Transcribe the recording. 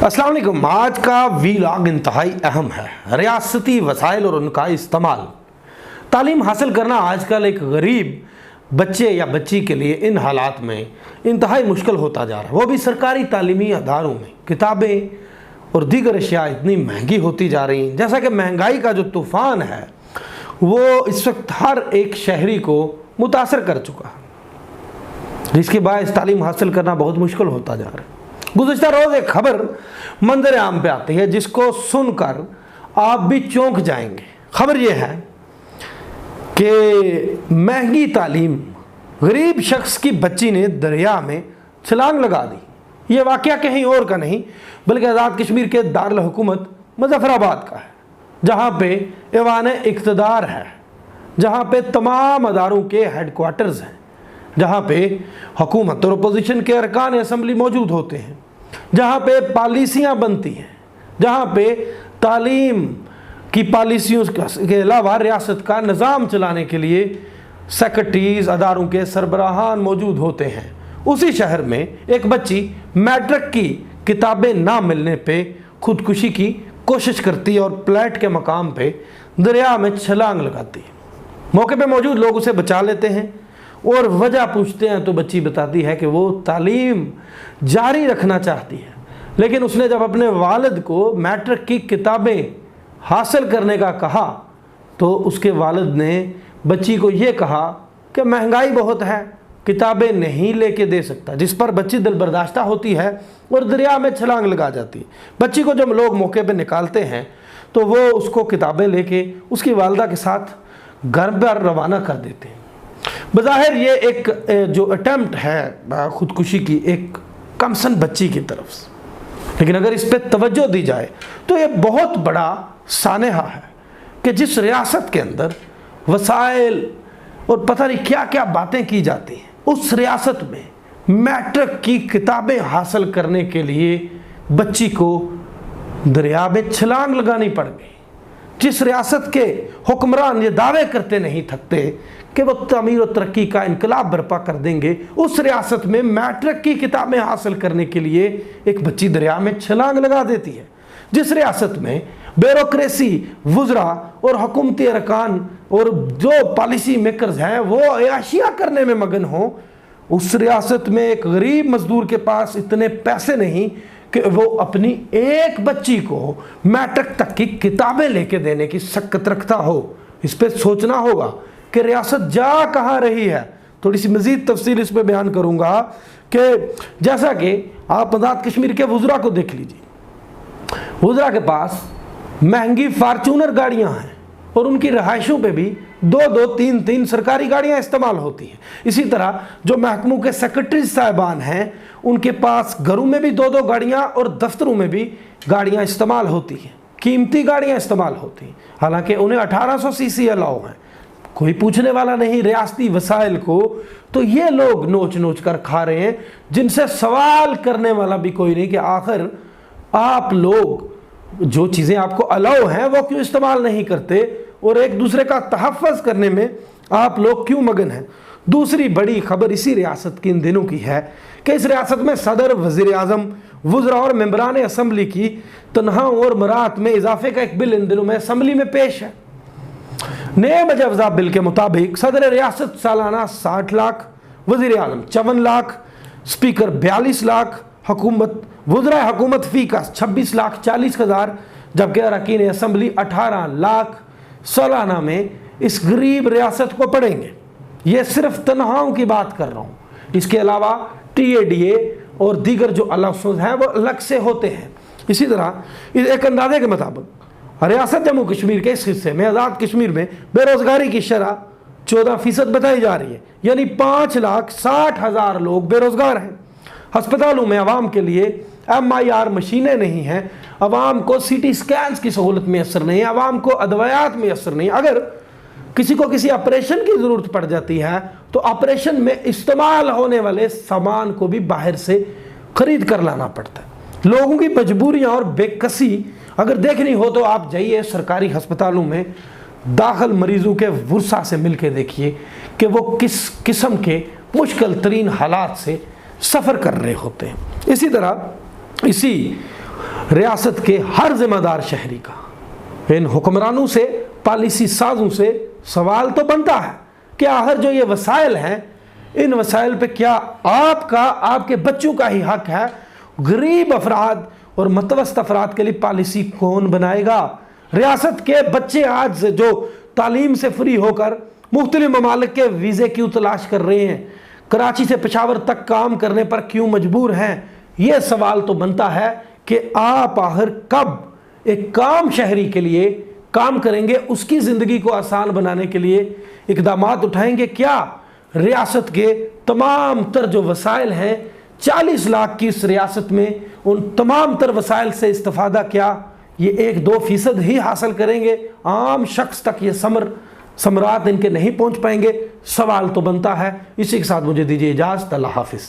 अस्सलाम वालेकुम। आज का वीलॉग इंतहाई अहम है। रियासती वसाइल और उनका इस्तेमाल। तालीम हासिल करना आजकल एक गरीब बच्चे या बच्ची के लिए इन हालात में इंतहाई मुश्किल होता जा रहा है। वो भी सरकारी तालीमी अदारों में किताबें और दीगर अशिया इतनी महंगी होती जा रही हैं। जैसा कि महंगाई का जो तूफ़ान है वो इस वक्त हर एक शहरी को मुतासर कर चुका है, जिसके बायस तालीम हासिल करना बहुत मुश्किल होता जा रहा है। गुज़िश्ता रोज़ एक खबर मंजर आम पे आती है जिसको सुनकर आप भी चौंक जाएंगे। खबर यह है कि महंगी तालीम, गरीब शख्स की बच्ची ने दरिया में छलांग लगा दी। ये वाक़या कहीं और का नहीं बल्कि आज़ाद कश्मीर के दारुल हुकूमत मुज़फ़्फ़राबाद का है, जहाँ पे ऐवान इक़्तिदार है, जहाँ पे तमाम अदारों के हेडक्वार्टर्स हैं, जहाँ पे हुकूमत और अपोजिशन के अरकान असम्बली मौजूद होते हैं, जहाँ पे पॉलिसियाँ बनती हैं, जहाँ पे तालीम की पॉलिसियों के अलावा रियासत का निज़ाम चलाने के लिए सेक्रेटरीज़, अदारों के सरबराहान मौजूद होते हैं। उसी शहर में एक बच्ची मैट्रिक की किताबें ना मिलने पे खुदकुशी की कोशिश करती है और फ्लैट के मकाम पे दरिया में छलांग लगाती है। मौके पे मौजूद लोग उसे बचा लेते हैं और वजह पूछते हैं तो बच्ची बताती है कि वो तालीम जारी रखना चाहती है, लेकिन उसने जब अपने वालिद को मैट्रिक की किताबें हासिल करने का कहा तो उसके वालिद ने बच्ची को ये कहा कि महंगाई बहुत है, किताबें नहीं लेके दे सकता, जिस पर बच्ची दिल बर्दाश्ता होती है और दरिया में छलांग लगा जाती है। बच्ची को जब लोग मौके पर निकालते हैं तो वो उसको किताबें लेके उसकी वालदा के साथ घर पर रवाना कर देते हैं। बज़ाहिर ये एक जो अटैम्प्ट है ख़ुदकुशी की एक कमसन बच्ची की तरफ से, लेकिन अगर इस पर तवज्जो दी जाए तो ये बहुत बड़ा सानेहा है कि जिस रियासत के अंदर वसाइल और पता नहीं क्या क्या बातें की जाती हैं, उस रियासत में मैट्रिक की किताबें हासिल करने के लिए बच्ची को दरिया में छलांग लगानी पड़ गई। जिस रियासत के हुक्मरान ये दावे करते नहीं थकते कि वो तमीर और तरक्की का इनकलाब बर्पा कर देंगे, उस रियासत में मैट्रिक की किताबें हासिल करने के लिए एक बच्ची दरिया में छलांग लगा देती है। जिस रियासत में ब्यूरोक्रेसी, वुज़रा और हुकूमती अरकान और जो पॉलिसी मेकर्स हैं वो अयाशियाँ करने में मगन हों, उस रियासत में एक गरीब मजदूर के पास इतने पैसे नहीं कि वो अपनी एक बच्ची को मैट्रिक तक की किताबें लेके देने की शक्कत रखता हो। इस पर सोचना होगा कि रियासत जा कहाँ रही है। थोड़ी सी मज़ीद तफसील इस पर बयान करूँगा कि जैसा कि आप आज़ाद कश्मीर के वुज़रा को देख लीजिए, वुज़रा के पास महंगी फार्चूनर गाड़ियाँ हैं और उनकी रहायशों पे भी दो दो तीन तीन सरकारी गाड़ियाँ इस्तेमाल होती हैं। इसी तरह जो महकमों के सेक्रेटरी साहिबान हैं उनके पास घरों में भी दो दो गाड़ियाँ और दफ्तरों में भी गाड़ियाँ इस्तेमाल होती हैं, कीमती गाड़ियाँ इस्तेमाल होती हैं। हालांकि उन्हें 1800 सीसी अलाउ हैं, कोई पूछने वाला नहीं रियासती वसाइल को, तो ये लोग नोच नोच कर खा रहे हैं जिनसे सवाल करने वाला भी कोई नहीं कि आखिर आप लोग जो चीज़ें आपको अलाउ हैं वो क्यों इस्तेमाल नहीं करते और एक दूसरे का तहफ़्फ़ुज़ करने में आप लोग क्यों मगन हैं। दूसरी बड़ी खबर इसी रियासत की इन दिनों की है कि इस रियासत में सदर, वज़ीर आज़म, वुज़रा और मेंबरान असम्बली की तनख्वाहों और मरात में इजाफे का एक बिल इन दिनों में असम्बली में पेश है। नए बजट बिल के मुताबिक सदर रियासत सालाना 60 लाख, वज़ीर आज़म 54 लाख, स्पीकर 42 लाख, हुकूमत वुज़रा हुकूमत फ़ी का 26 लाख 40 हज़ार, जबकि अरकान असम्बली 18 लाख सालाना में इस गरीब रियासत को पड़ेंगे। ये सिर्फ तनख्वाहों की बात कर रहा हूँ, इसके अलावा TADA और दीगर जो अलाउंसेस हैं वो अलग से होते हैं। इसी तरह एक अंदाजे के मुताबिक रियासत जम्मू कश्मीर के इस हिस्से में, आज़ाद कश्मीर में बेरोज़गारी की शरह 14% बताई जा रही है, यानी 5,60,000 लोग बेरोज़गार हैं। अस्पतालों में आवाम के लिए MIR मशीनें नहीं हैं, आवाम को CT स्कैन्स की सहूलत मैसर नहीं है, आवाम को अदवायात मैसर नहीं। अगर किसी को किसी ऑपरेशन की ज़रूरत पड़ जाती है तो ऑपरेशन में इस्तेमाल होने वाले सामान को भी बाहर से ख़रीद कर लाना पड़ता है। लोगों की मजबूरियाँ और बेकसी अगर देखनी हो तो आप जाइए सरकारी अस्पतालों में दाखिल मरीज़ों के वर्सा से मिल के देखिए कि वो किस किस्म के मुश्किल तरीन हालात से सफ़र कर रहे होते हैं। इसी तरह इसी रियासत के हर जिम्मेदार शहरी का। इन हुक्मरानों से, पॉलिसी साजों से सवाल तो बनता है कि आखिर जो ये वसाइल हैं, इन वसाइल पे क्या आपका, आपके बच्चों का ही हक है? गरीब अफराद और मतवस्त अफराद के लिए पॉलिसी कौन बनाएगा? रियासत के बच्चे आज जो तालीम से फ्री होकर मुख्तलिफ ममालिक के वीज़े क्यों तलाश कर रहे हैं, कराची से पेशावर तक काम करने पर क्यों मजबूर हैं? ये सवाल तो बनता है कि आप आखिर कब एक काम शहरी के लिए काम करेंगे, उसकी ज़िंदगी को आसान बनाने के लिए इक़दाम उठाएंगे। क्या रियासत के तमाम तर जो वसाइल हैं, 40 लाख की इस रियासत में, उन तमाम तर वसाइल से इस्तिफ़ादा क्या ये 1-2% ही हासिल करेंगे? आम शख्स तक ये समरात इनके नहीं पहुंच पाएंगे। सवाल तो बनता है। इसी के साथ मुझे दीजिए इजाज़त। अल्लाह हाफ़िज़।